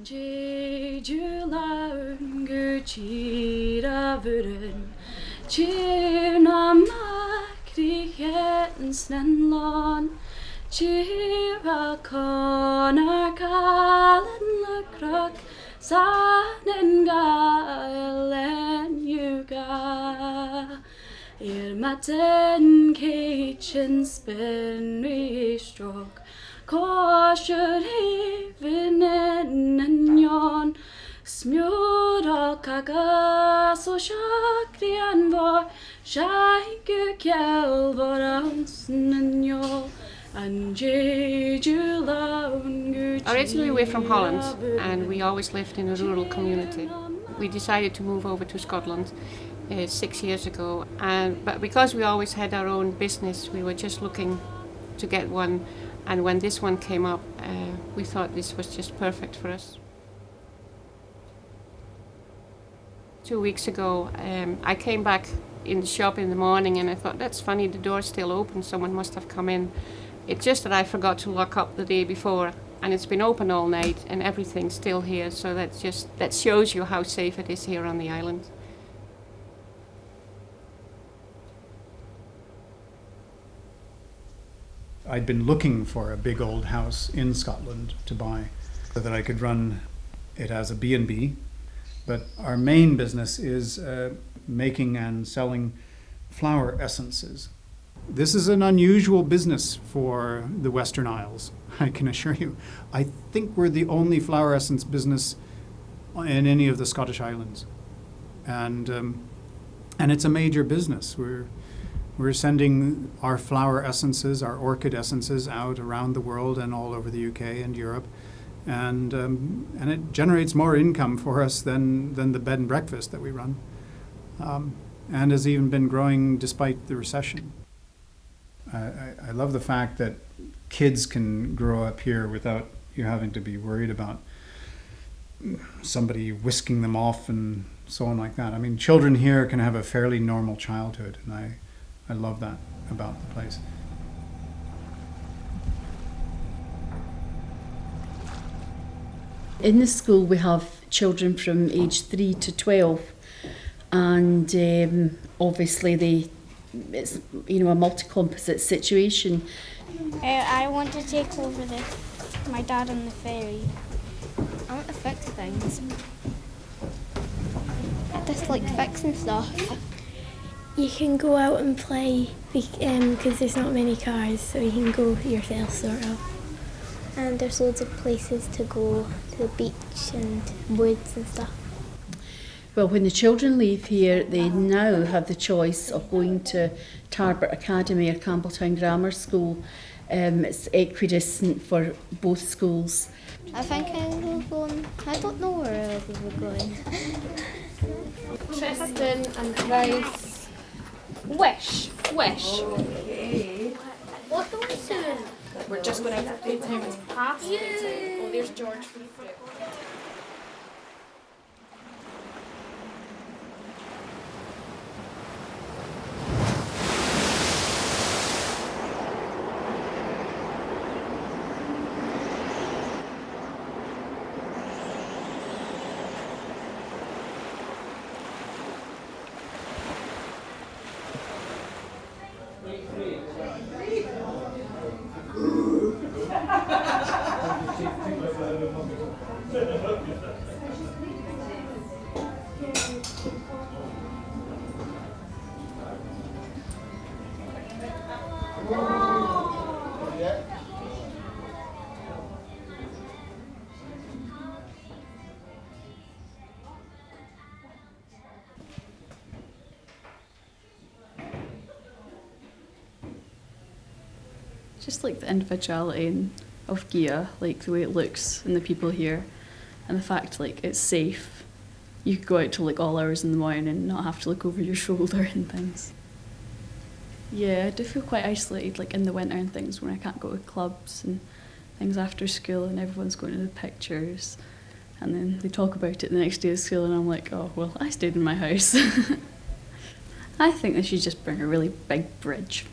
Jejular Gurchira Vuren Chirna Makriens Nenlon Chira Konar Kalen Lakrak Sanen Galen Yuga Irmaten Kitchen Spin Restroke Kosher Haven and Yon Smura Kaga so Shakrian Vor Shaiku Kel Voransnyo and Jejula. Originally we're from Holland and we always lived in a rural community. We decided to move over to Scotland 6 years ago, but because we always had our own business, we were just looking to get one, and when this one came up, we thought this was just perfect for us. 2 weeks ago, I came back in the shop in the morning and I thought, that's funny, the door's still open, someone must have come in. It's just that I forgot to lock up the day before, and it's been open all night and everything's still here, so that shows you how safe it is here on the island. I'd been looking for a big old house in Scotland to buy so that I could run it as a B&B, but our main business is making and selling flower essences. This is an unusual business for the Western Isles, I can assure you. I think we're the only flower essence business in any of the Scottish Islands, and it's a major business. We're sending our flower essences, our orchid essences, out around the world and all over the UK and Europe, and it generates more income for us than the bed and breakfast that we run, and has even been growing despite the recession. I love the fact that kids can grow up here without you having to be worried about somebody whisking them off and so on like that. I mean, children here can have a fairly normal childhood, and I love that about the place. In the school we have children from age 3 to 12, and obviously it's a multi-composite situation. I want to take over my dad on the ferry. I want to fix things. I just like fixing stuff. You can go out and play because there's not many cars, so you can go yourself, sort of. And there's loads of places to go, to the beach and woods and stuff. Well, when the children leave here, they now have the choice of going to Tarbert Academy or Campbelltown Grammar School. It's equidistant for both schools. I think I'm going, I don't know where we're going. Tristan and Bryce. Wish. Okay. What are we doing? We're just going out for playtime. It's past playtime. Oh, there's George for the fruit. Just like the individuality of Gigha, like the way it looks and the people here, and the fact like it's safe. You could go out till like all hours in the morning and not have to look over your shoulder and things. Yeah, I do feel quite isolated, like in the winter and things, when I can't go to clubs and things after school and everyone's going to the pictures, and then they talk about it the next day of school and I'm like, oh well, I stayed in my house. I think they should just bring a really big bridge.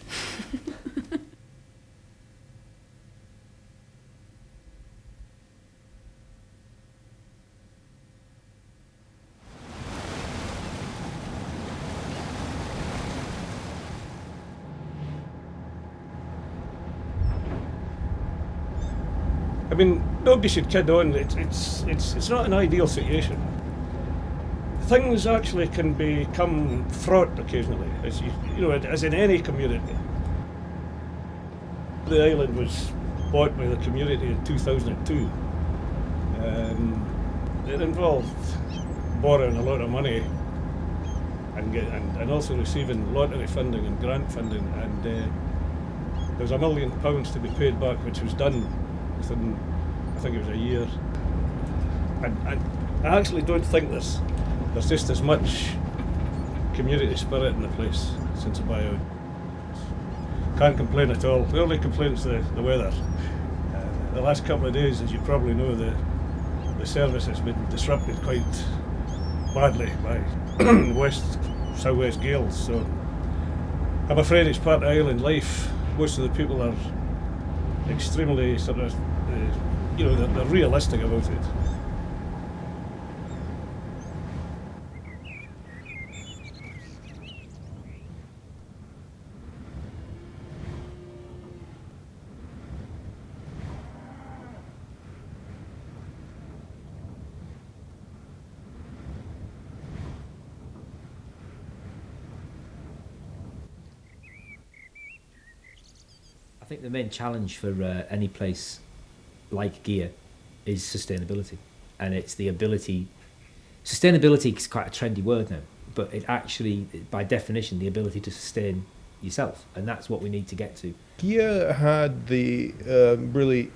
mean, nobody should kid on. It's not an ideal situation. Things actually can become fraught occasionally, as in any community. The island was bought by the community in 2002. It involved borrowing a lot of money and also receiving lottery funding and grant funding, and there was £1 million to be paid back, which was done within, I think it was a year. And I actually don't think there's just as much community spirit in the place since the buyout. Can't complain at all. The only complaint's the weather. The last couple of days, as you probably know, the service has been disrupted quite badly by southwest gales. So I'm afraid it's part of island life. Most of the people are extremely sort of, they're realistic about it. I think the main challenge for any place like Gigha is sustainability, and it's the ability. Sustainability is quite a trendy word now, but it actually, by definition, the ability to sustain yourself, and that's what we need to get to. Gigha had the really,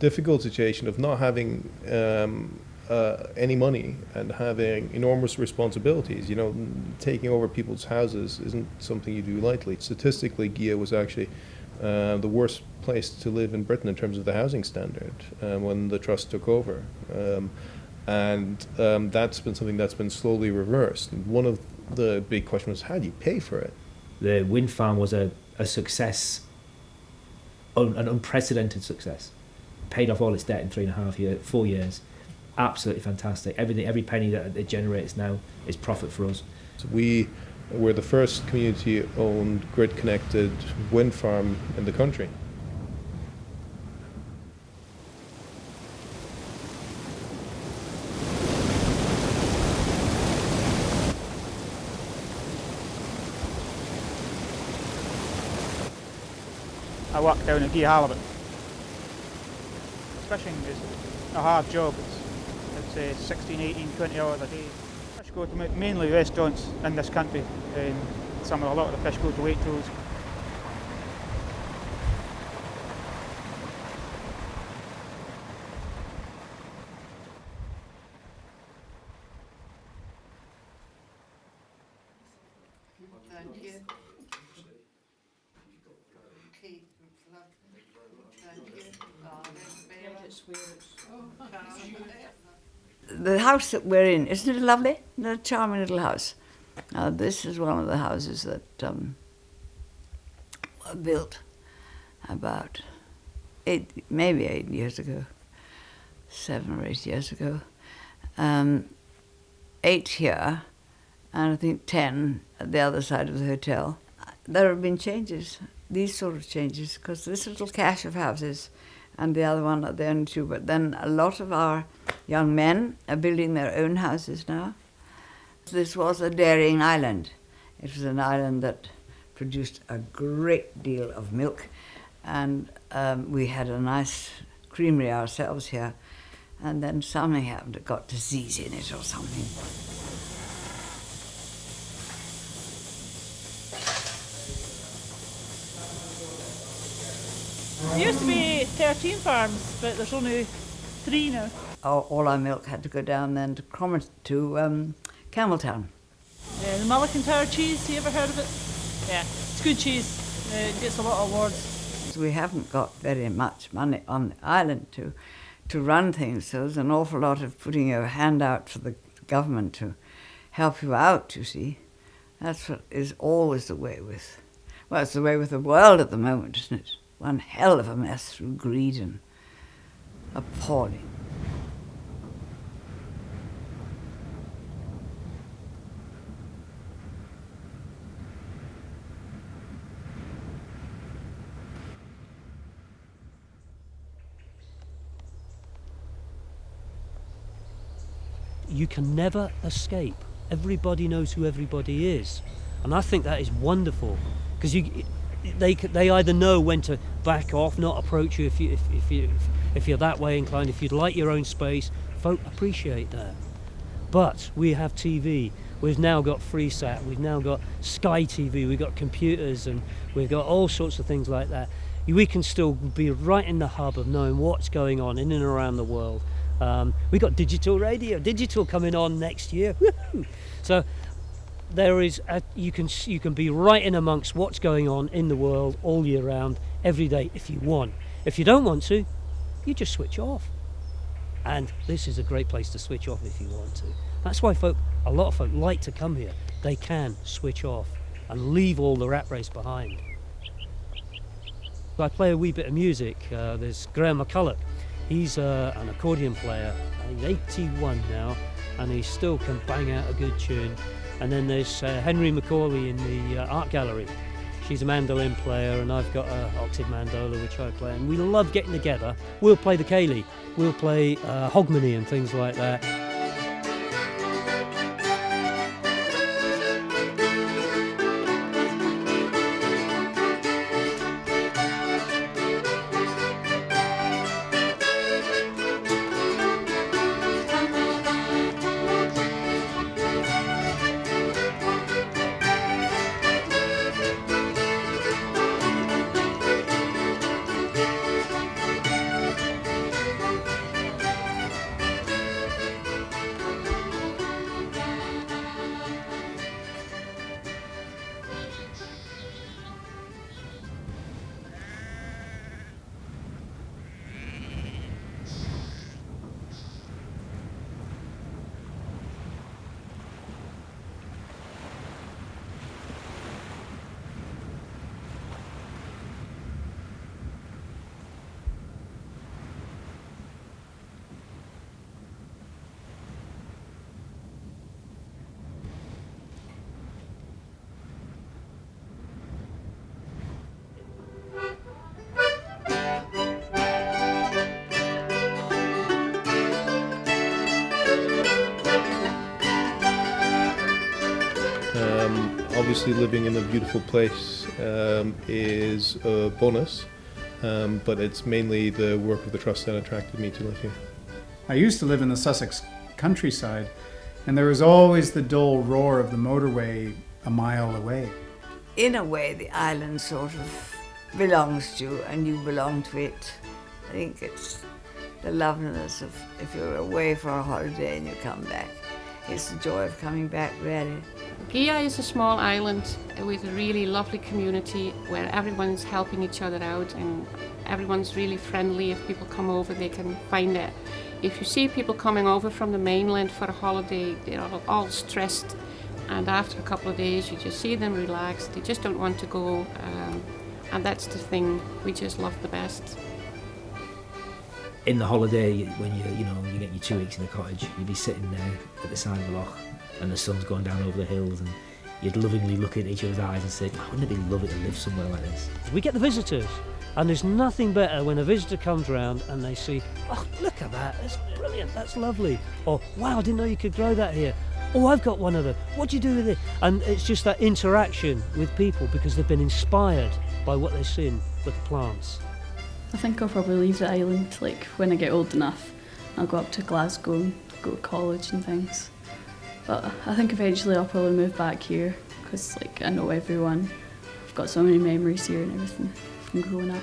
difficult situation of not having any money and having enormous responsibilities. Taking over people's houses isn't something you do lightly. Statistically, Gigha was actually the worst place to live in Britain in terms of the housing standard when the trust took over. And that's been something that's been slowly reversed. And one of the big questions was, how do you pay for it? The wind farm was a success, an unprecedented success. Paid off all its debt in 4 years. Absolutely fantastic. Every penny that it generates now is profit for us. So we were the first community-owned, grid-connected wind farm in the country. I work down at Gigha Halibut. Fishing is a hard job. It's 16, 18, 20 hours a day. Fish go to mainly restaurants in this country. A lot of the fish go to Waitrose. Thank you. The house that we're in, isn't it lovely? Isn't it a charming little house? Now, this is one of the houses that were built about maybe 8 years ago, 7 or 8 years ago. 8 here, and I think 10 at the other side of the hotel. There have been changes, these sort of changes, because this little cache of houses and the other one are the only two. But then a lot of our young men are building their own houses now. This was a dairying island. It was an island that produced a great deal of milk, and we had a nice creamery ourselves here, and then something happened, it got disease in it or something. There used to be 13 farms, but there's only 3 now. All our milk had to go down then to Campbelltown. The Mullican cheese, you ever heard of it? Yeah, it's good cheese. It gets a lot of awards. We haven't got very much money on the island to run things, so there's an awful lot of putting your hand out for the government to help you out, you see. That's what is always the way with, well, it's the way with the world at the moment, isn't it? One hell of a mess through greed and appalling. you can never escape. Everybody knows who everybody is, and I think that is wonderful, because they either know when to back off, not approach you if you're that way inclined. If you'd like your own space, folk appreciate that. But we have TV. We've now got FreeSat. We've now got Sky TV. We've got computers, and we've got all sorts of things like that. We can still be right in the hub of knowing what's going on in and around the world. We've got digital radio, digital coming on next year. Woo-hoo! So there is you can be right in amongst what's going on in the world all year round, every day if you want. If you don't want to, you just switch off. And this is a great place to switch off if you want to. That's why a lot of folk like to come here. They can switch off and leave all the rat race behind. I play a wee bit of music. There's Graham McCulloch. He's an accordion player. He's 81 now, and he still can bang out a good tune. And then there's Henry Macaulay in the art gallery. She's a mandolin player, and I've got an octave mandola which I play. And we love getting together. We'll play the ceilidh, we'll play hogmanay and things like that. Obviously living in a beautiful place is a bonus, but it's mainly the work of the Trust that attracted me to live here. I used to live in the Sussex countryside, and there was always the dull roar of the motorway a mile away. In a way, the island sort of belongs to you, and you belong to it. I think it's the loveliness of if you're away for a holiday and you come back. It's the joy of coming back, really. Gigha is a small island with a really lovely community where everyone's helping each other out and everyone's really friendly. If people come over, they can find it. If you see people coming over from the mainland for a holiday, they're all stressed, and after a couple of days you just see them relaxed. They just don't want to go, and that's the thing we just love the best. In the holiday, when you get your 2 weeks in the cottage, you'd be sitting there at the side of the loch and the sun's going down over the hills, and you'd lovingly look into each other's eyes and say, oh, wouldn't it be lovely to live somewhere like this? We get the visitors, and there's nothing better when a visitor comes round and they see, oh, look at that, that's brilliant, that's lovely. Or, wow, I didn't know you could grow that here. Oh, I've got one of them. What do you do with it? And it's just that interaction with people because they've been inspired by what they've seen with the plants. I think I'll probably leave the island when I get old enough. I'll go up to Glasgow and go to college and things. But I think eventually I'll probably move back here because I know everyone. I've got so many memories here and everything from growing up.